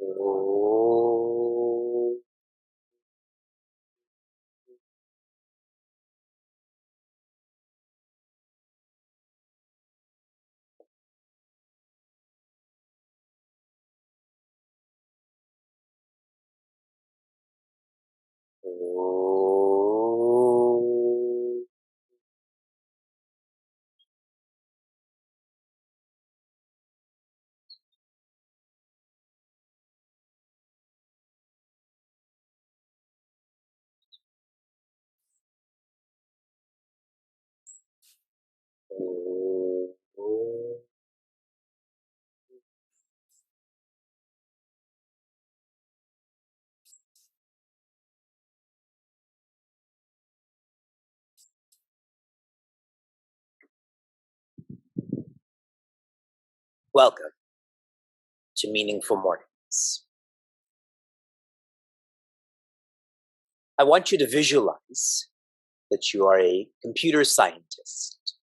Oh. Oh. Oh. Welcome to Meaningful Mornings. I want you to visualize that you are a computer scientist.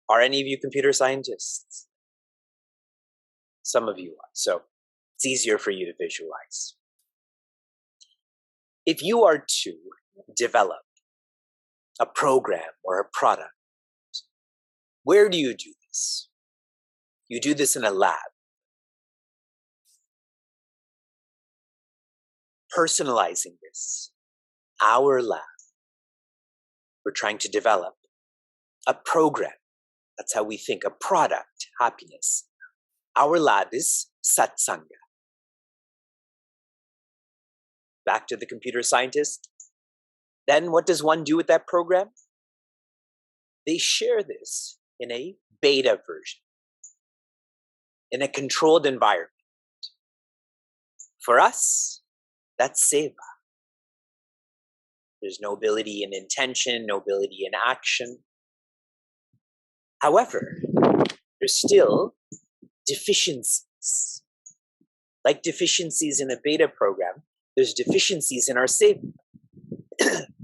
Are any of you computer scientists? Some of you are, so it's easier for you to visualize. If you are to develop a program or a product, where do you do this? You do this in a lab. Personalizing this, our lab, we're trying to develop a program. That's how we think, a product, happiness. Our lab is satsanga. Back to the computer scientist. Then what does one do with that program? They share this in a beta version, in a controlled environment. For us, that's seva. There's nobility in intention, nobility in action. However, there's still deficiencies. Like deficiencies in a beta program, there's deficiencies in our seva.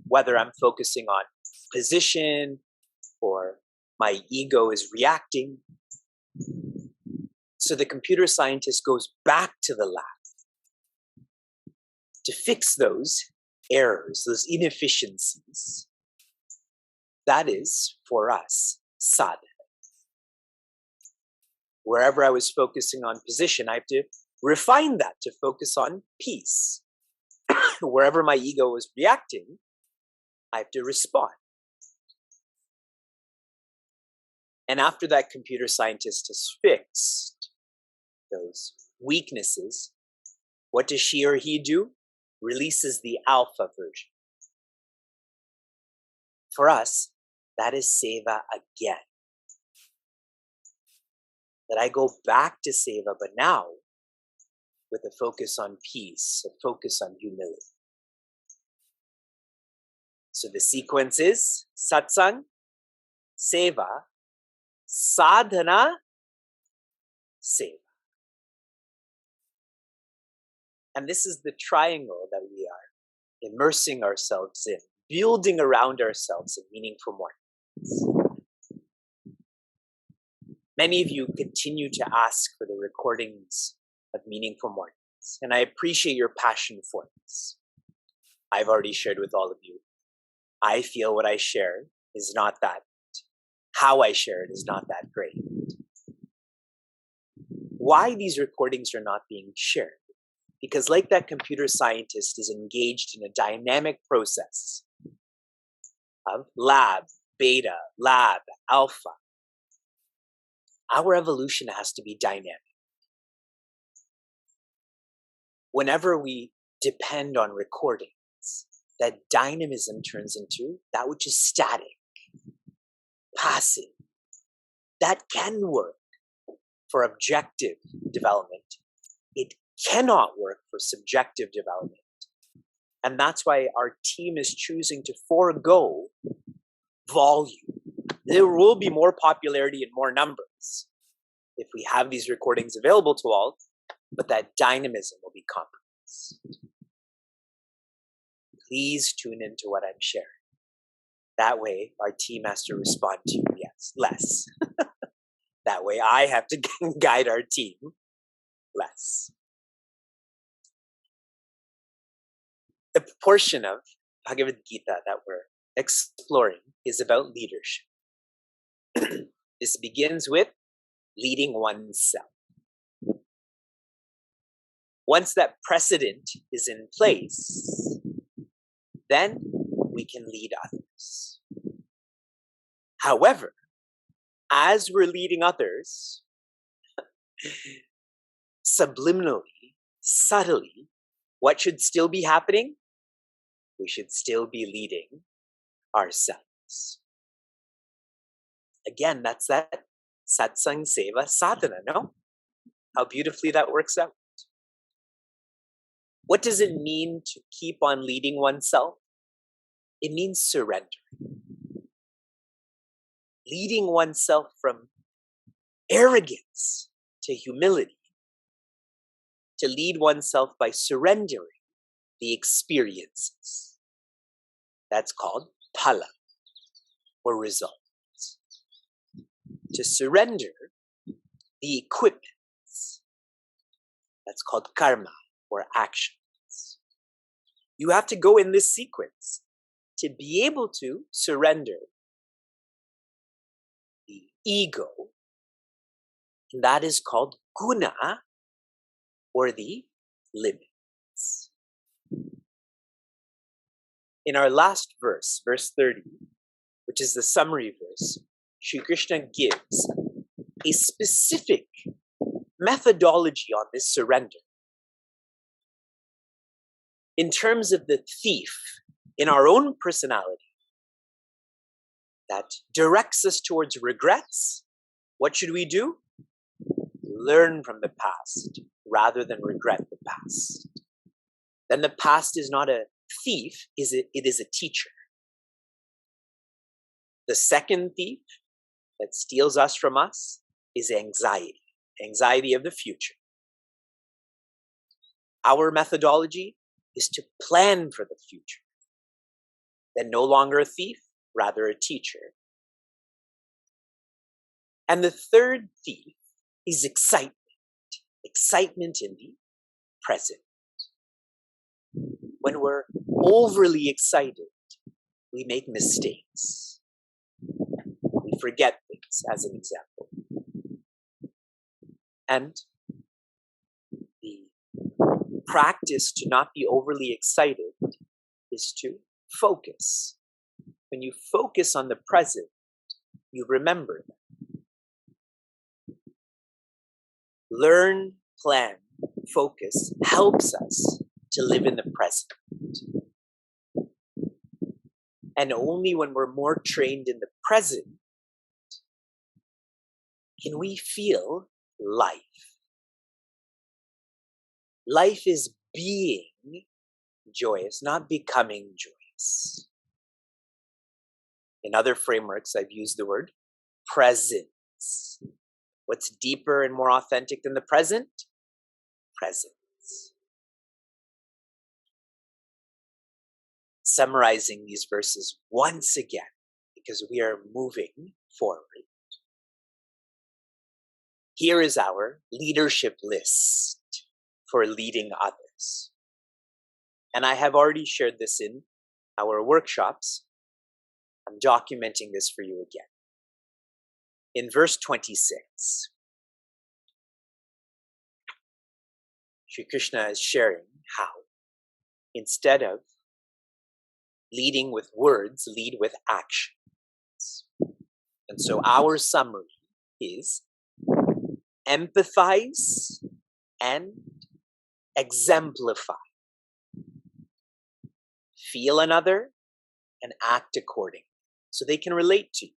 Whether I'm focusing on position or my ego is reacting. So the computer scientist goes back to the lab to fix those errors, those inefficiencies. That is, for us, sadhana. Wherever I was focusing on position, I have to refine that to focus on peace. Wherever my ego was reacting, I have to respond. And after that computer scientist has fixed those weaknesses, what does she or he do? Releases the alpha version. For us, that is seva again. That I go back to seva, but now with a focus on peace, a focus on humility. So the sequence is satsang, seva, sadhana, seva. And this is the triangle that we are immersing ourselves in, building around ourselves in meaningful mornings. Many of you continue to ask for the recordings of meaningful mornings, and I appreciate your passion for this. I've already shared with all of you. I feel what I share is not that, how I share it is not that great. Why these recordings are not being shared? Because like that computer scientist is engaged in a dynamic process of lab, beta, lab, alpha. Our evolution has to be dynamic. Whenever we depend on recordings, that dynamism turns into that which is static, passive. That can work for objective development. It cannot work for subjective development. And that's why our team is choosing to forego volume. There will be more popularity and more numbers if we have these recordings available to all, but that dynamism will be compromised. Please tune into what I'm sharing. That way, our team has to respond to you, less. That way, I have to guide our team less. The portion of Bhagavad Gita that we're exploring is about leadership. This begins with leading oneself. Once that precedent is in place, then we can lead others. However, as we're leading others, subliminally, subtly, what should still be happening? We should still be leading ourselves. Again, that's that satsang seva sadhana, no? How beautifully that works out. What does it mean to keep on leading oneself? It means surrendering. Leading oneself from arrogance to humility, to lead oneself by surrendering the experiences. That's called phala, or result. To surrender the equipments. That's called karma, or actions. You have to go in this sequence to be able to surrender the ego, and that is called guna, or the limits. In our last verse, verse 30, which is the summary verse, Sri Krishna gives a specific methodology on this surrender. In terms of the thief in our own personality that directs us towards regrets, what should we do? Learn from the past rather than regret the past. Then the past is not a thief, it is a teacher. The second thief that steals us from us is anxiety, anxiety of the future. Our methodology is to plan for the future. Then no longer a thief, rather a teacher. And the third thief is excitement, excitement in the present. When we're overly excited, we make mistakes. We forget things, as an example. And the practice to not be overly excited is to focus. When you focus on the present, you remember them. Learn, plan, focus helps us to live in the present. And only when we're more trained in the present can we feel life. Life is being joyous, not becoming joyous. In other frameworks, I've used the word presence. What's deeper and more authentic than the present? Presence. Summarizing these verses once again, because we are moving forward. Here is our leadership list for leading others. And I have already shared this in our workshops. I'm documenting this for you again. In verse 26, Sri Krishna is sharing how, instead of leading with words, lead with actions. And so our summary is empathize and exemplify. Feel another and act accordingly so they can relate to you.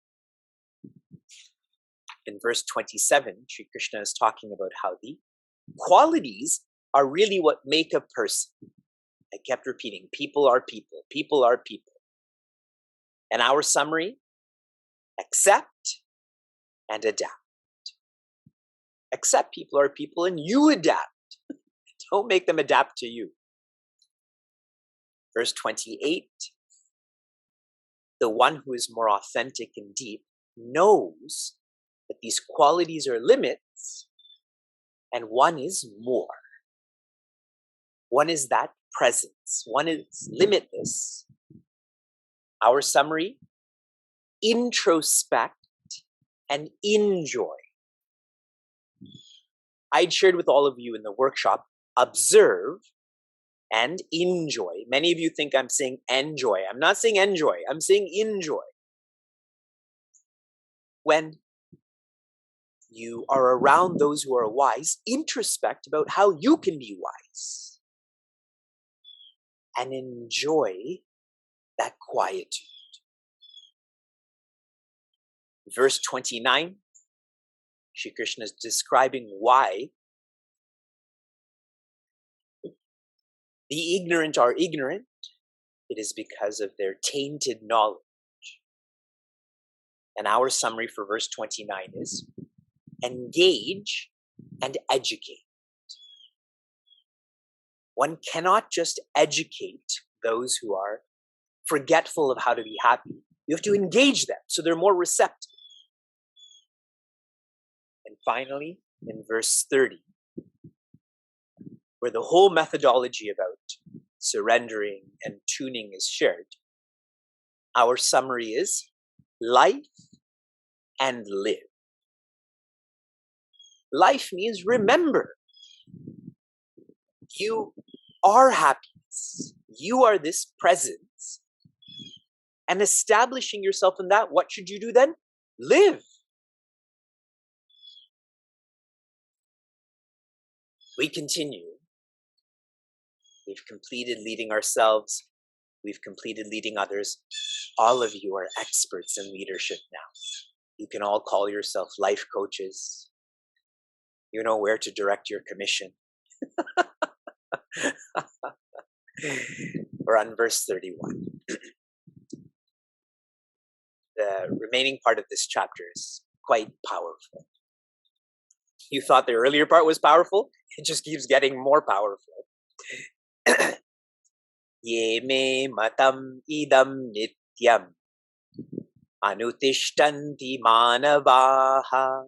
In verse 27, Sri Krishna is talking about how the qualities are really what make a person. I kept repeating, people are people, people are people. And our summary, accept and adapt. Accept people are people and you adapt. Don't make them adapt to you. Verse 28, the one who is more authentic and deep knows that these qualities are limits and one is more. One is that presence. One is limitless. Our summary, introspect and enjoy. I'd shared with all of you in the workshop, observe and enjoy. Many of you think I'm saying enjoy. I'm not saying enjoy. I'm saying enjoy. When you are around those who are wise, introspect about how you can be wise and enjoy that quietude. Verse 29, Shri Krishna is describing why the ignorant are ignorant. It is because of their tainted knowledge. And our summary for verse 29 is engage and educate. One cannot just educate those who are forgetful of how to be happy. You have to engage them so they're more receptive. And finally, in verse 30, where the whole methodology about surrendering and tuning is shared, our summary is life and live. Life means remember, you are happiness. You are this presence. And establishing yourself in that, what should you do then? Live. We continue. We've completed leading ourselves. We've completed leading others. All of you are experts in leadership now. You can all call yourself life coaches. You know where to direct your commission. We're on verse 31. The remaining part of this chapter is quite powerful. You thought the earlier part was powerful? It just keeps getting more powerful. Ye me matam idam nityam anutishtanti manavaha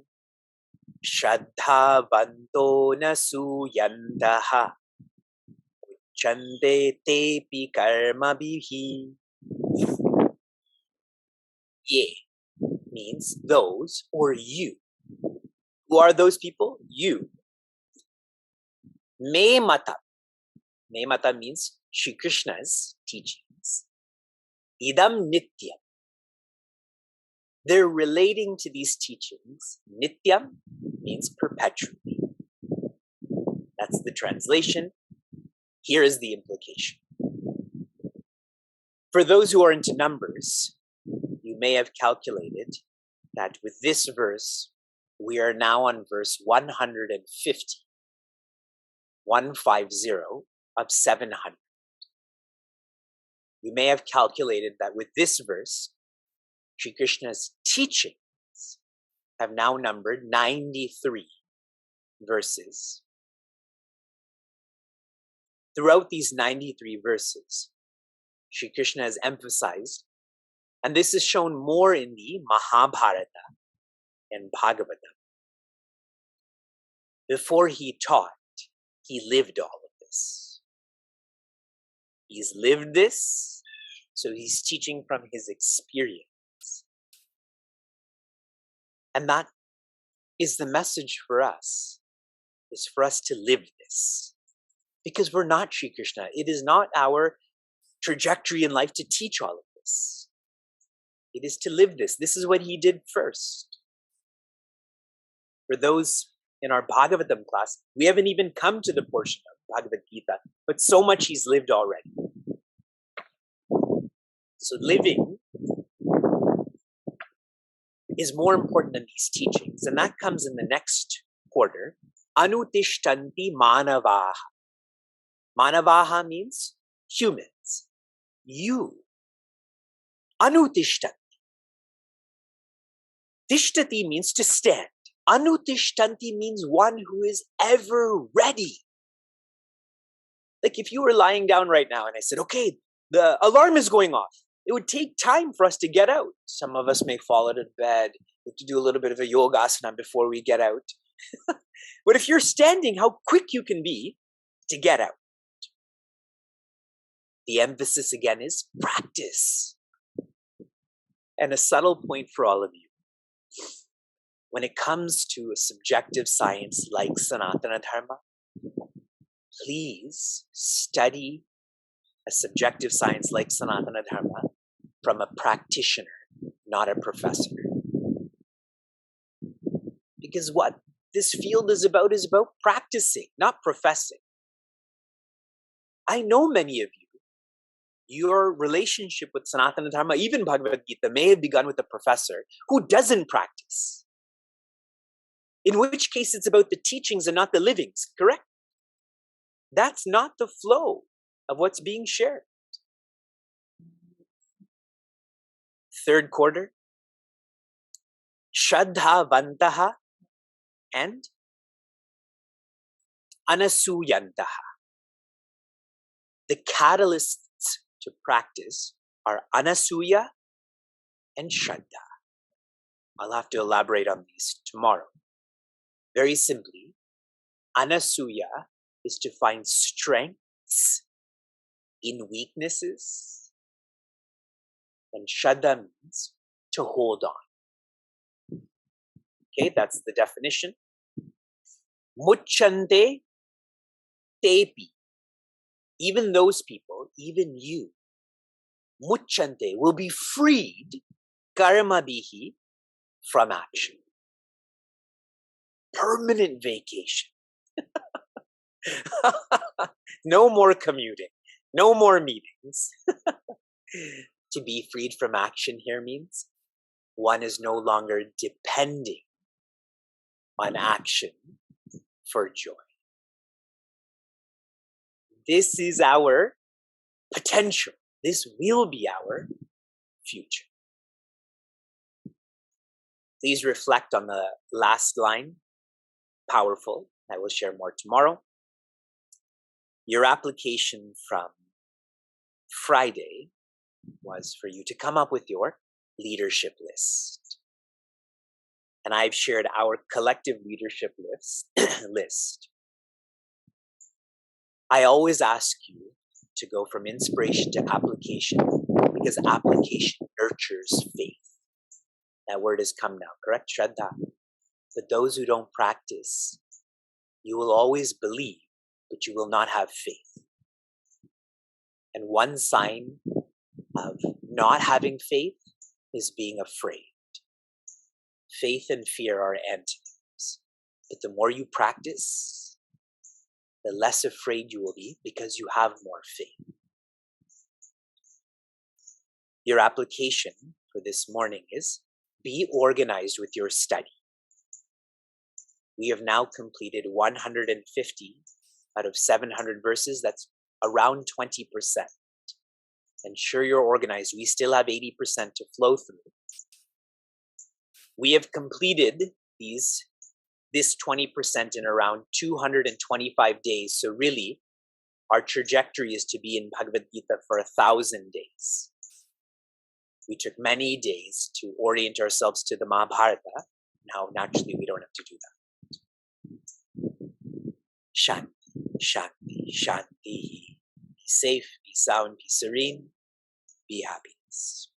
shraddhavanto nasuyantaha uchante tepi karmabhihi. Ye means those or you. Who are those people? You. Me matam. Me matam means Shri Krishna's teachings. Idam nityam. They're relating to these teachings. Nityam means perpetually. That's the translation. Here is the implication. For those who are into numbers, you may have calculated that with this verse, we are now on verse 150. 150 of 700. You may have calculated that with this verse, Shri Krishna's teachings have now numbered 93 verses. Throughout these 93 verses, Shri Krishna has emphasized, and this is shown more in the Mahabharata and Bhagavatam. Before he taught, he lived all of this. He's lived this, so he's teaching from his experience. And that is the message for us, is for us to live this. Because we're not Shri Krishna. It is not our trajectory in life to teach all of this. It is to live this. This is what he did first. For those in our Bhagavatam class, we haven't even come to the portion of Bhagavad Gita, but so much he's lived already. So living is more important than these teachings, and that comes in the next quarter. Anutishtanti manavaha. Manavaha means humans. You. Anutishtanti. Tishtati means to stand. Anutishtanti means one who is ever ready. Like if you were lying down right now and I said, okay, the alarm is going off. It would take time for us to get out. Some of us may fall out of bed. We have to do a little bit of a yogasana before we get out. But if you're standing, how quick you can be to get out. The emphasis again is practice. And a subtle point for all of you. When it comes to a subjective science like Sanatana Dharma, please study a subjective science like Sanatana Dharma from a practitioner, not a professor. Because what this field is about practicing, not professing. I know many of you, your relationship with Sanatana Dharma, even Bhagavad Gita, may have begun with a professor who doesn't practice. In which case it's about the teachings and not the livings, correct? That's not the flow of what's being shared. Third quarter, Shraddha Vantaha and Anasuyantaha. The catalysts to practice are Anasuya and Shraddha. I'll have to elaborate on these tomorrow. Very simply, Anasuya is to find strengths in weaknesses, and Shraddha means to hold on. Okay, that's the definition. Muchante tepi. Even those people, even you, muchante, will be freed karmabihi from action. Permanent vacation. No more commuting. No more meetings. To be freed from action here means one is no longer depending on action for joy. This is our potential. This will be our future. Please reflect on the last line. Powerful. I will share more tomorrow. Your application from Friday was for you to come up with your leadership list. And I've shared our collective leadership list. I always ask you to go from inspiration to application because application nurtures faith. That word has come now, correct? Shraddha. But those who don't practice, you will always believe, but you will not have faith. And one sign of not having faith is being afraid. Faith and fear are antonyms. But the more you practice, the less afraid you will be because you have more faith. Your application for this morning is be organized with your study. We have now completed 150 out of 700 verses. That's around 20%. Ensure you're organized. We still have 80% to flow through. We have completed this 20% in around 225 days. So really, our trajectory is to be in Bhagavad Gita for 1,000 days. We took many days to orient ourselves to the Mahabharata. Now, naturally, we don't have to do that. Shanti, Shanti, Shanti. Be safe, be sound, be serene, be happiness.